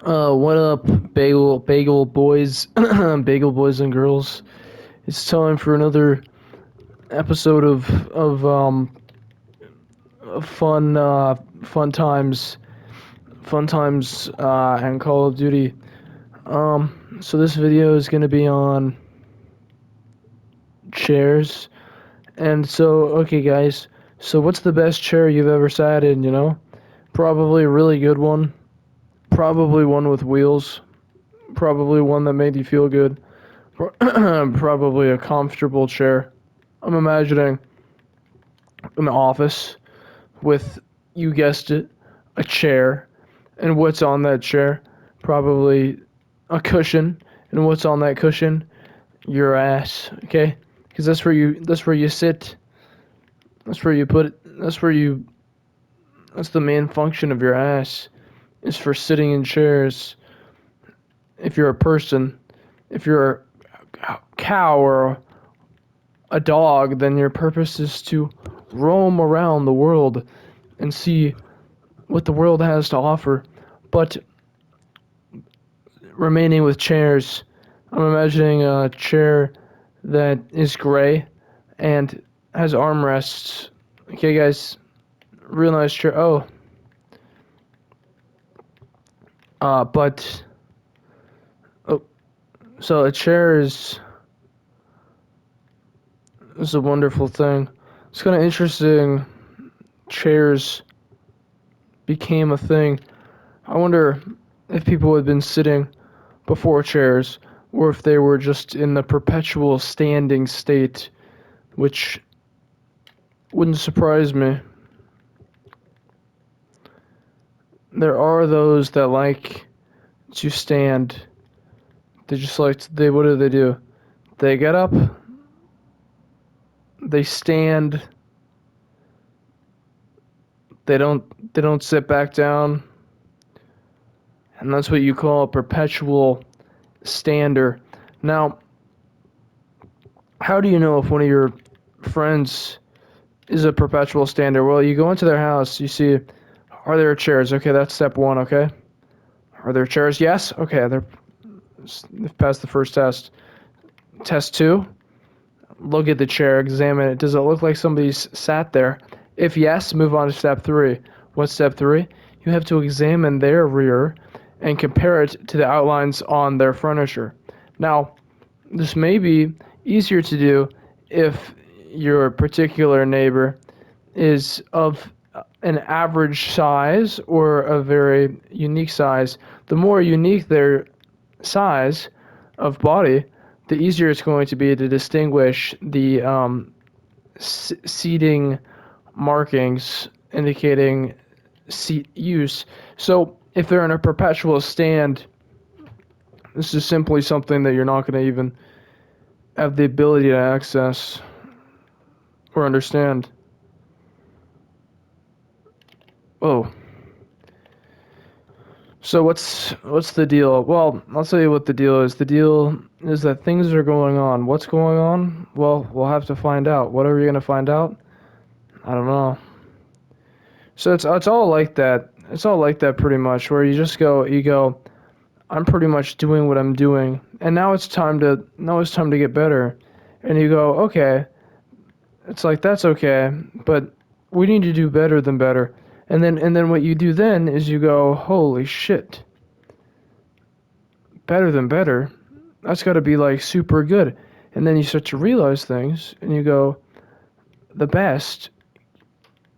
What up, bagel boys, bagel boys and girls? It's time for another episode of fun times, and Call of Duty. So this video is gonna be on chairs, and okay, guys. So what's the best chair you've ever sat in? Probably a really good one. Probably one with wheels. Probably one that made you feel good. Probably a comfortable chair. I'm imagining an office with, you guessed it, a chair. And what's on that chair? Probably a cushion. And what's on that cushion? Your ass, okay? Because that's where you sit. That's where you put it. That's the main function of your ass, is for sitting in chairs. If you're a person, if you're a cow or a dog, then your purpose is to roam around the world and see what the world has to offer. But remaining with chairs, I'm imagining a chair that is gray and has armrests. Okay, guys, real nice chair. But oh, so a chair is a wonderful thing. It's kind of interesting. Chairs became a thing. I wonder if people had been sitting before chairs, or if they were just in the perpetual standing state, which wouldn't surprise me. There are those that like to stand. What do they do? They get up, they stand, they don't sit back down, and that's what you call a perpetual stander. Now, how do you know if one of your friends is a perpetual stander? Well, you go into their house, you see, are there chairs? Okay, that's step one, okay? Are there chairs? Yes? Okay, they've passed the first test. Test two, look at the chair, examine it. Does it look like somebody's sat there? If yes, move on to step three. What's step three? You have to examine their rear and compare it to the outlines on their furniture. Now, this may be easier to do if your particular neighbor is of an average size or a very unique size. The more unique their size of body, the easier it's going to be to distinguish the seating markings indicating seat use. So if they're in a perpetual stand, this is simply something that you're not going to even have the ability to access or understand. Oh, so what's the deal? Well, I'll tell you what the deal is. The deal is that things are going on. What's going on? Well, we'll have to find out. What are we gonna find out? I don't know. So it's all like that. It's all like that pretty much, where you go. I'm pretty much doing what I'm doing, and now it's time to get better, and you go, okay. It's like that's okay, but we need to do better than better. And then what you do then is you go, holy shit, better than better. That's got to be like super good. And then you start to realize things, and you go, the best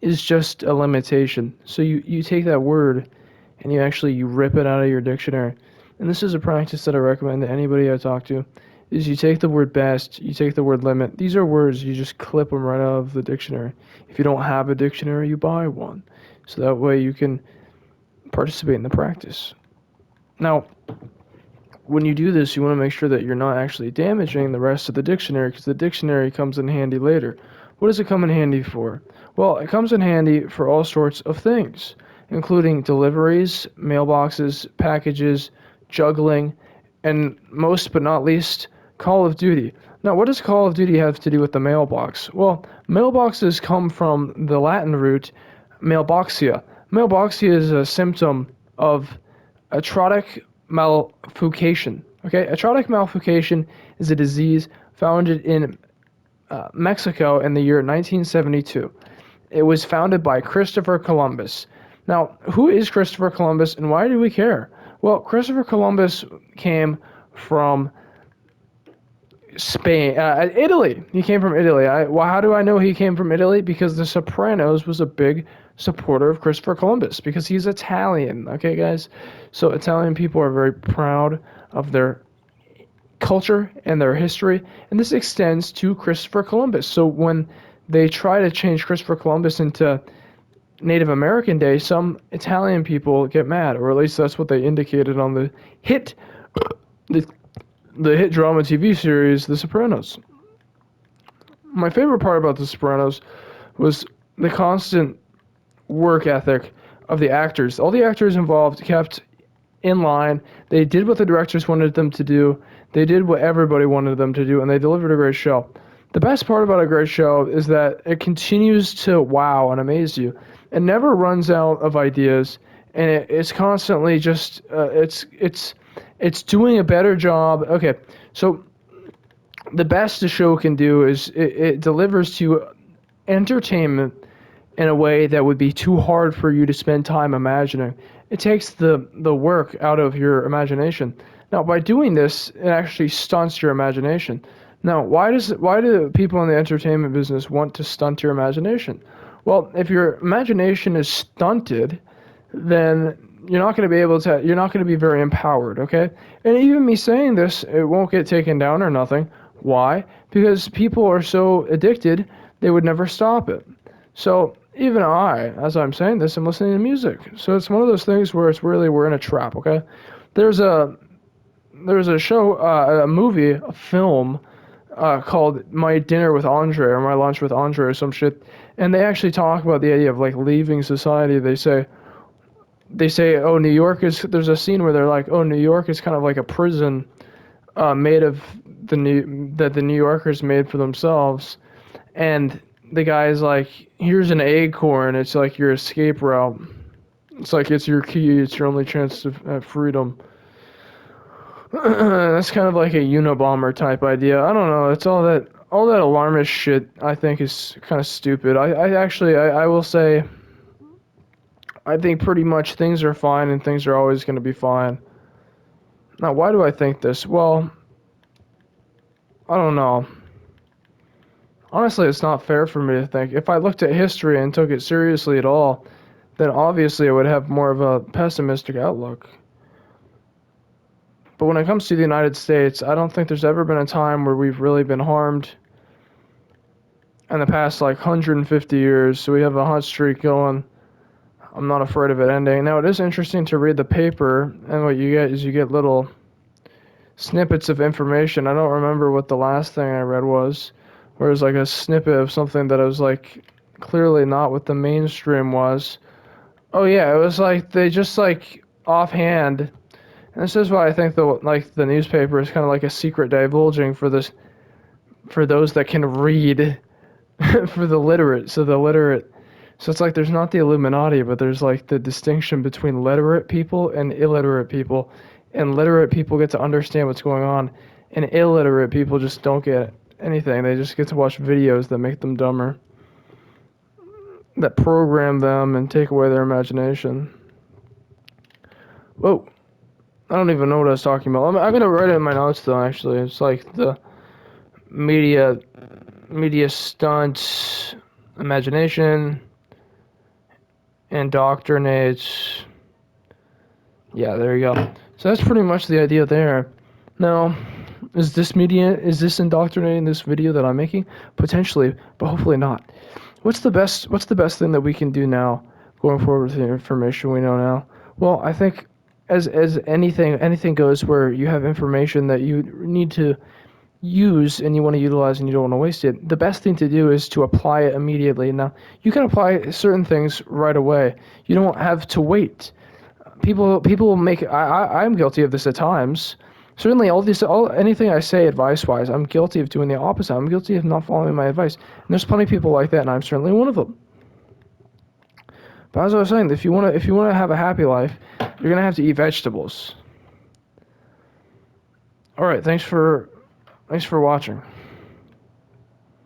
is just a limitation. So you take that word and you rip it out of your dictionary. And this is a practice that I recommend to anybody I talk to. Is you take the word best, you take the word limit. These are words, you just clip them right out of the dictionary. If you don't have a dictionary, you buy one. So that way you can participate in the practice. Now, when you do this, you want to make sure that you're not actually damaging the rest of the dictionary, because the dictionary comes in handy later. What does it come in handy for? Well, it comes in handy for all sorts of things, including deliveries, mailboxes, packages, juggling, and most but not least, Call of Duty. Now, what does Call of Duty have to do with the mailbox? Well, mailboxes come from the Latin root mailboxia. Mailboxia is a symptom of atropic malfucation. Okay, atropic malfucation is a disease founded in Mexico in the year 1972. It was founded by Christopher Columbus. Now, who is Christopher Columbus and why do we care? Well, Christopher Columbus came from Spain, Italy. He came from Italy. Well, how do I know he came from Italy? Because The Sopranos was a big supporter of Christopher Columbus because he's Italian. Okay, guys. So Italian people are very proud of their culture and their history, and this extends to Christopher Columbus. So when they try to change Christopher Columbus into Native American Day, some Italian people get mad, or at least that's what they indicated on the hit the the hit drama TV series The Sopranos. My favorite part about The Sopranos was the constant work ethic of the actors. All the actors involved kept in line. They did what the directors wanted them to do. They did what everybody wanted them to do, and they delivered a great show. The best part about a great show is that it continues to wow and amaze you. It never runs out of ideas, and it's constantly just it's doing a better job. Okay, so the best a show can do is it delivers to you entertainment in a way that would be too hard for you to spend time imagining. It takes the work out of your imagination. Now, by doing this, it actually stunts your imagination. Now, why do people in the entertainment business want to stunt your imagination? Well, if your imagination is stunted, then you're not going to be very empowered, okay? And even me saying this, it won't get taken down or nothing. Why? Because people are so addicted, they would never stop it. So even I, as I'm saying this, I'm listening to music. So it's one of those things where it's really, we're in a trap, okay? There's a show, a movie, a film called My Dinner with Andre or My Lunch with Andre or some shit. And they actually talk about the idea of like leaving society. They say, oh, New York is, there's a scene where they're like, oh, New York is kind of like a prison made of that the New Yorkers made for themselves. And the guy's like, here's an acorn. It's like your escape route. It's like it's your key. It's your only chance to have freedom. That's kind of like a Unabomber type idea. I don't know. It's all that alarmist shit. I think is kind of stupid. I will say, I think pretty much things are fine and things are always going to be fine. Now, why do I think this? Well, I don't know. Honestly, it's not fair for me to think. If I looked at history and took it seriously at all, then obviously I would have more of a pessimistic outlook. But when it comes to the United States, I don't think there's ever been a time where we've really been harmed in the past like 150 years. So we have a hot streak going. I'm not afraid of it ending. Now, it is interesting to read the paper, and what you get is you get little snippets of information. I don't remember what the last thing I read was, where it was like a snippet of something that I was like clearly not what the mainstream was. Oh yeah, it was like they just like offhand. And this is why I think the newspaper is kind of like a secret divulging for those that can read, for the literate. So it's like there's not the Illuminati, but there's like the distinction between literate people and illiterate people. And literate people get to understand what's going on, and illiterate people just don't get anything. They just get to watch videos that make them dumber, that program them and take away their imagination. Whoa. I don't even know what I was talking about. I'm going to write it in my notes, though, actually. It's like the media stunts imagination, indoctrinates. Yeah, there you go. So that's pretty much the idea there. Now, is this indoctrinating this video that I'm making? Potentially, but hopefully not. What's the best thing that we can do now, going forward with the information we know now? Well, I think as anything goes, where you have information that you need to use and you want to utilize and you don't want to waste it, the best thing to do is to apply it immediately. Now, you can apply certain things right away. You don't have to wait. People make, I'm guilty of this at times. Certainly, anything I say advice-wise, I'm guilty of doing the opposite. I'm guilty of not following my advice. And there's plenty of people like that, and I'm certainly one of them. But as I was saying, if you wanna have a happy life, you're gonna have to eat vegetables. All right, thanks for watching.